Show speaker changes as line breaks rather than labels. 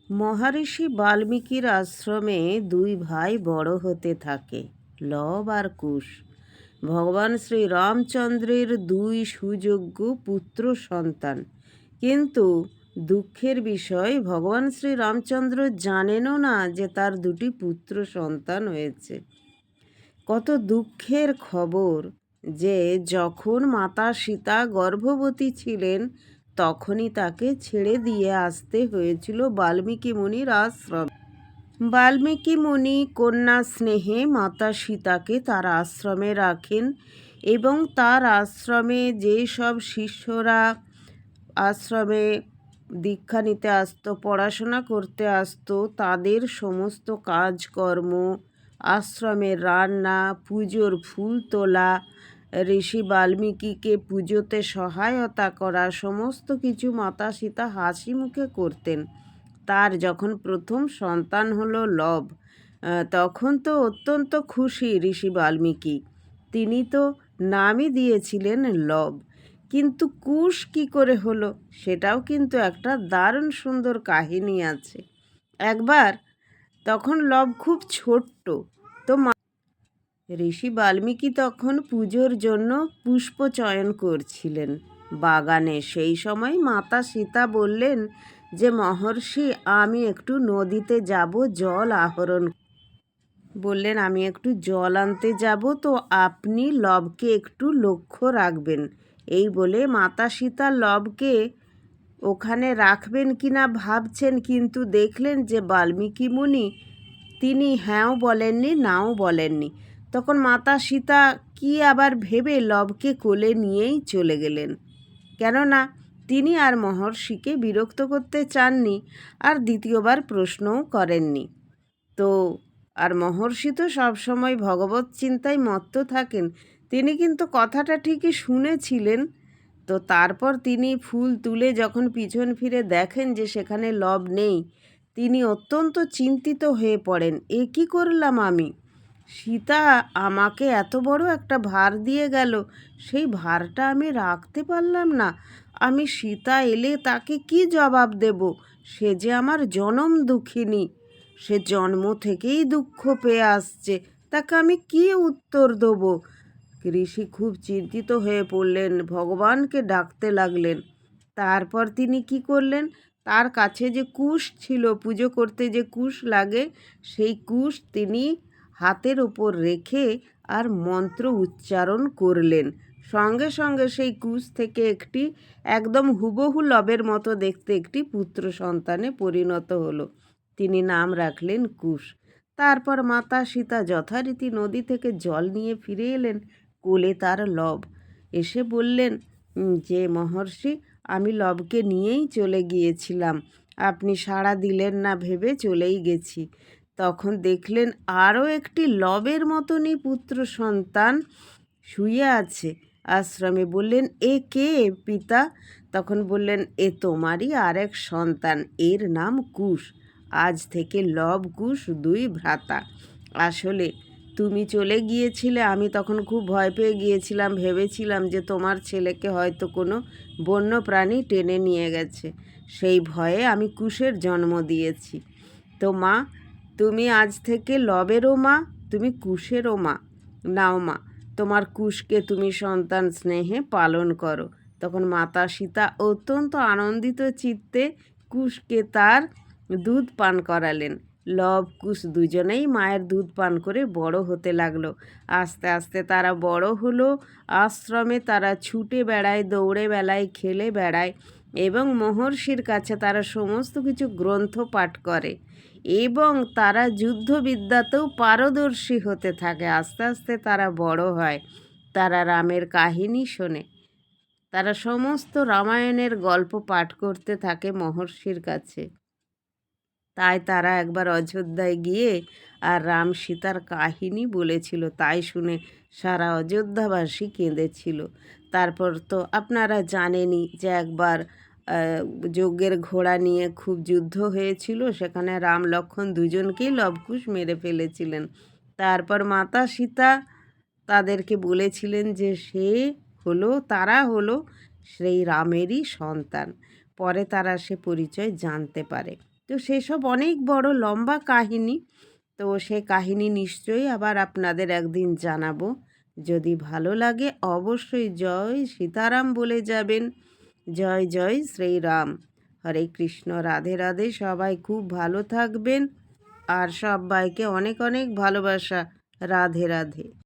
মহর্ষি বাল্মীকির আশ্রমে দুই ভাই বড় হতে থাকে, লব আর কুশ। ভগবান শ্রী রামচন্দ্রের দুই সুযোগ্য পুত্র সন্তান। কিন্তু দুঃখের বিষয়, ভগবান শ্রী রামচন্দ্র জানেনও না যে তার দুটি পুত্র সন্তান হয়েছে। কত দুঃখের খবর যে যখন মাতা সীতা গর্ভবতী ছিলেন তখনই তাকে ছেড়ে দিয়ে আসতে হয়েছিল বাল্মীকি মুনির আশ্রম। বাল্মীকি মুনি কন্যা স্নেহে মাতা সীতাকে তার আশ্রমে রাখেন এবং তার আশ্রমে যেসব শিষ্যরা আশ্রমে দীক্ষা নিতে আসতো, পড়াশোনা করতে আসতো, তাদের সমস্ত কাজকর্ম, আশ্রমের রান্না, পুজোর ফুল তোলা, ঋষি বাল্মীকিকে পুজোতে সহায়তা করা, সমস্ত কিছু মাতা সীতা হাসি মুখে করতেন। তার যখন প্রথম সন্তান হলো লব, তখন তো অত্যন্ত খুশি ঋষি বাল্মীকি। তিনি তো নামই দিয়েছিলেন লব। কিন্তু কুশ কি করে হলো, সেটাও কিন্তু একটা দারুণ সুন্দর কাহিনী আছে। একবার তখন লব খুব ছোট্ট, তো ঋষি বাল্মীকি তখন পুজোর জন্য পুষ্প চয়ন করছিলেন বাগানে। সেই সময় মাতা সীতা বললেন যে, মহর্ষি, আমি একটু নদীতে যাব জল আহরণ। বললেন, আমি একটু জল আনতে যাব, তো আপনি লবকে একটু লক্ষ্য রাখবেন। এই বলে মাতা সীতা লবকে ওখানে রাখবেন কিনা ভাবছেন, কিন্তু দেখলেন যে বাল্মীকি মুনি তিনি হ্যাঁও বলেননি, নাও বলেননি। তখন মাতা সীতা কি আবার ভেবে লবকে কোলে নিয়েই চলে গেলেন, কেননা তিনি আর মহর্ষিকে বিরক্ত করতে চাননি, আর দ্বিতীয়বার প্রশ্নও করেননি। তো আর মহর্ষি তো সবসময় ভগবত চিন্তায় মত্ত থাকেন, তিনি কিন্তু কথাটা ঠিকই শুনেছিলেন। তো তারপর তিনি ফুল তুলে যখন পিছন ফিরে দেখেন যে সেখানে লব নেই, তিনি অত্যন্ত চিন্তিত হয়ে পড়েন। এ কী করলাম আমি? সীতা আমাকে এত বড় একটা ভার দিয়ে গেল, সেই ভারটা আমি রাখতে পারলাম না। আমি সীতা এলে তাকে কি জবাব দেব? সে যে আমার জনম দুঃখিনী, সে জন্ম থেকেই দুঃখ পেয়ে আসছে, তাকে আমি কি উত্তর দেবো? ঋষি খুব চিন্তিত হয়ে পড়লেন, ভগবানকে ডাকতে লাগলেন। তারপর তিনি কি করলেন, তার কাছে যে কুশ ছিল, পুজো করতে যে কুশ লাগে, সেই কুশ তিনি হাতের ওপর রেখে আর মন্ত্র উচ্চারণ করলেন। সঙ্গে সঙ্গে সেই কুশ থেকে একটি একদম হুবহু লবের মতো দেখতে একটি পুত্র সন্তানে পরিণত হলো। তিনি নাম রাখলেন কুশ। তারপর মাতা সীতা যথারীতি নদী থেকে জল নিয়ে ফিরে এলেন, কোলে তার লব। এসে বললেন যে, মহর্ষি, আমি লবকে নিয়েই চলে গিয়েছিলাম, আপনি সাড়া দিলেন না ভেবে চলেই গেছি। তখন দেখলেন আরও একটি লবের মতনই পুত্র সন্তান শুয়ে আছে আশ্রমে। বললেন, এ কে পিতা? তখন বললেন, এ তোমারই আরেক সন্তান, এর নাম কুশ। আজ থেকে লব কুশ দুই ভ্রাতা। আসলে তুমি চলে গিয়েছিলে, আমি তখন খুব ভয় পেয়ে গিয়েছিলাম, ভেবেছিলাম যে তোমার ছেলেকে হয়তো কোনো বন্য প্রাণী টেনে নিয়ে গেছে। সেই ভয়ে আমি কুশের জন্ম দিয়েছি। তো মা, তুমি আজ থেকে লবেরও মা, তুমি কুশেরও মা। নাও মা, তোমার কুশকে তুমি সন্তান স্নেহে পালন করো। তখন মাতা সীতা অত্যন্ত আনন্দিত চিত্তে কুশকে তার দুধ পান করালেন। লব কুশ দুজনেই মায়ের দুধ পান করে বড় হতে লাগলো। আস্তে আস্তে তারা বড় হলো। আশ্রমে তারা ছুটে বেড়ায়, দৌড়ে বেড়ায়, খেলে বেড়ায় এবং মহর্ষির কাছে তারা সমস্ত কিছু গ্রন্থ পাঠ করে এবং তারা যুদ্ধবিদ্যাতেও পারদর্শী হতে থাকে। আস্তে আস্তে তারা বড় হয়, তারা রামের কাহিনী শোনে, তারা সমস্ত রামায়ণের গল্প পাঠ করতে থাকে মহর্ষির কাছে। তাই তারা একবার অযোধ্যায় গিয়ে আর রাম সীতার কাহিনী বলেছিল, তাই শুনে সারা অযোধ্যাবাসী কেঁদেছিল। তারপর তো আপনারা জানেনই যে একবার যজ্ঞের ঘোড়া নিয়ে খুব যুদ্ধ হয়েছিল, সেখানে রাম লক্ষ্মণ দুজনকেই লবকুশ মেরে ফেলেছিলেন। তারপর মাতা সীতা তাদেরকে বলেছিলেন যে তারা হলো সেই রামেরই সন্তান। পরে তারা সে পরিচয় জানতে পারে। তো সেসব অনেক বড় লম্বা কাহিনী। তো সে কাহিনী নিশ্চয়ই আবার আপনাদের একদিন জানাবো। যদি ভালো লাগে অবশ্যই জয় সীতারাম বলে যাবেন। জয় জয় শ্রীরাম। হরে কৃষ্ণ, রাধে রাধে। সবাই খুব ভালো থাকবেন আর সবাইকে অনেক অনেক ভালোবাসা। রাধে রাধে।